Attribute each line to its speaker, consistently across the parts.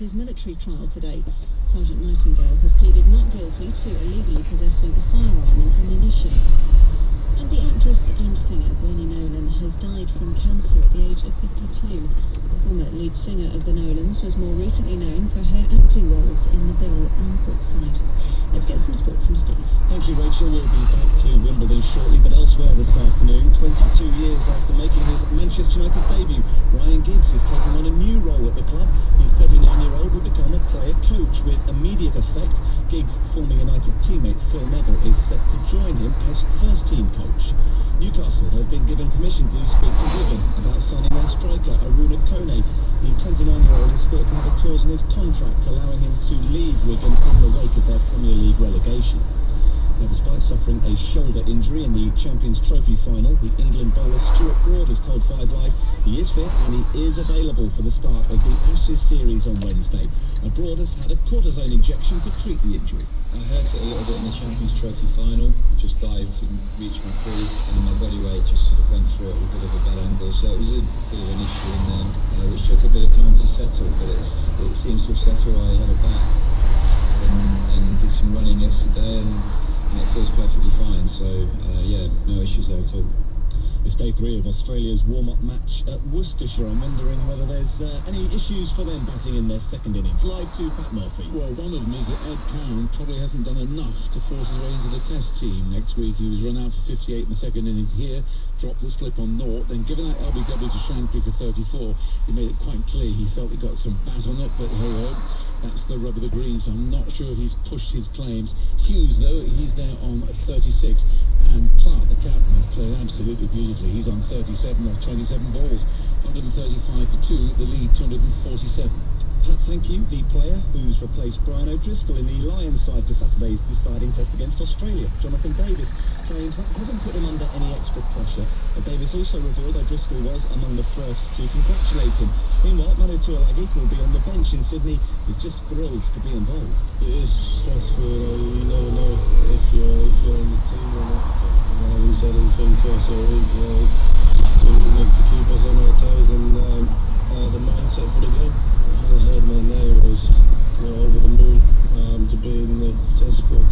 Speaker 1: his military trial today. Sergeant Nightingale has pleaded not guilty to illegally possessing a firearm and ammunition. And the actress and singer Bernie Nolan has died from cancer at the age of 52. The former lead singer of the Nolans was more recently known for her acting roles in The Bill and Brookside. Let's get some sport from Steve.
Speaker 2: Thank you, Rachel. We'll be back to Wimbledon shortly, but elsewhere this afternoon, 22 years after making his Manchester United debut, Ryan Giggs is taking on a new role at the club. The 39-year-old will become a player-coach with immediate effect. Giggs' former United teammate Phil Neville is set to join him as first-team coach. Newcastle have been given permission to speak to Wigan about signing their striker, Aruna Kone. The 29-year-old is thought to have a clause in his contract allowing him to leave Wigan in the wake of their Premier League relegation. Now, despite suffering a shoulder injury in the Champions Trophy final, the England bowler Stuart Broad has told Five Live he is fit and he is available for the start of the Ashes series on Wednesday. Broad has had a cortisone injection to treat the injury.
Speaker 3: I hurt it a little bit in the Champions Trophy final, just dived and reached my crease, and my body weight just sort of went through it with a bit of a bad angle, so it was a bit of an issue in there, which took a bit of time to settle, but it seems to have settled. I had it back and did some running yesterday, and it feels perfectly fine, so yeah, no issues there at all.
Speaker 2: It's day 3 of Australia's warm-up match at Worcestershire. I'm wondering whether there's any issues for them batting in their second innings. Live to Pat Murphy.
Speaker 4: Well, one of them is that Ed Cowan probably hasn't done enough to force his way into the Test team. Next week he was run out for 58 in the second innings here, dropped the slip on naught, then given that LBW to Shankly for 34. He made it quite clear he felt he got some bat on it, but ho, that's the rub of the green, so I'm not sure if he's pushed his claims. Hughes, though, he's there on 36. And Clark, the captain, has played absolutely beautifully. He's on 37 off 27 balls, 135 for 2, the lead 247.
Speaker 2: Pat, thank you. The player who's replaced Brian O'Driscoll in the Lions side for Saturday's deciding test against Australia, Jonathan Davis, claims that hasn't put him under any extra pressure. But Davis also revealed O'Driscoll was among the first to congratulate him. Meanwhile, Manu Tuilagi, who will be on the bench in Sydney, is just thrilled to be involved.
Speaker 5: It is stressful. You never know if you're on the team or not. We said anything to us all week, to keep us on our toes and the mindset for the game. I heard my name was over the moon to be in the Test squad.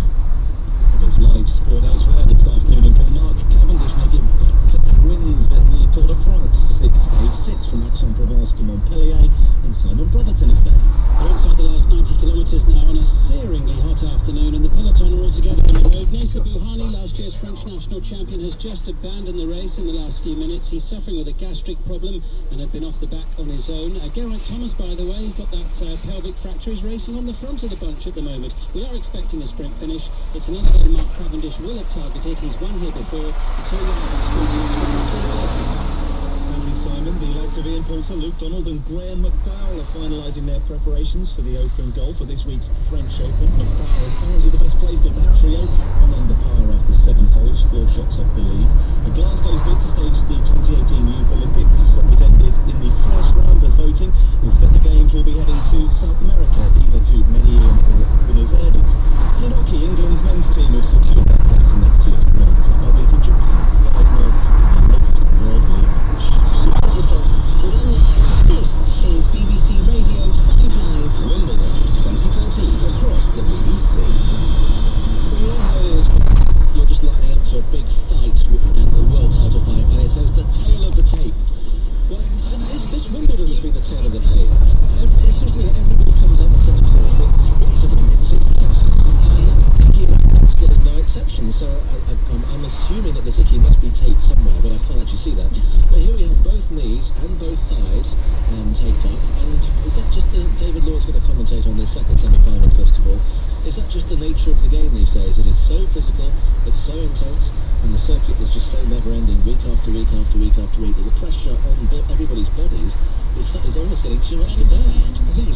Speaker 2: There's live sport elsewhere this afternoon. Mark Cavendish making back-to-back wins at the Tour de France. Stage 6 from Aix-en-Provence to Montpellier, and Simon Brotherton is there.
Speaker 6: We're inside the last 90 kilometres now on a searingly hot afternoon, and the peloton are all together on the road. Nacer Bouhanni, last year's French national champion, has just abandoned the race in the last few minutes. He's suffering with a gastric problem and had been off the back on his own. Geraint Thomas, by the way, he's got that pelvic fracture. He's racing on the front of the bunch at the moment. We are expecting a sprint finish. It's another day Mark Cavendish will have targeted. He's won here before. Until you have
Speaker 2: Simon, the likes of Ian Poulter, Luke Donald and Graham McDowell are finalising their preparations for the Open Goal for this week's French Open. McDowell is currently the best placed of that trio, 1 under par after 7 holes, 4 shots off the lead. The Glasgow's bid to stage the 2018 Youth Olympics represented in the first round of voting. Instead, the Games will be heading to South America, either to Medellin or Buenos Aires. And in hockey, England's men's team have secured their place in next year's World Cup by beating Japan 5-0 in the World League.
Speaker 1: This is BBC Radio 5 Live.
Speaker 2: Wimbledon 2014 across the BBC.
Speaker 6: Well, you know how it is. You're just lining up to a big fight and the world title fight, and it says the tail of the tape. Well, this Wimbledon has been the tail of the tape. It seems to me that everybody comes up with something to it. Is no exception, so I'm assuming that the city must be taped somewhere, but I can't actually see that. But here we have both knees and both thighs taped up, and is that just David Law's going to commentate on this second semi-final first of all? Is that just the nature of the game these days? It is so physical, it's so intense, and the circuit is just so never-ending, week after week after week after week, that the pressure on everybody's bodies is almost getting too much to bear.
Speaker 4: I think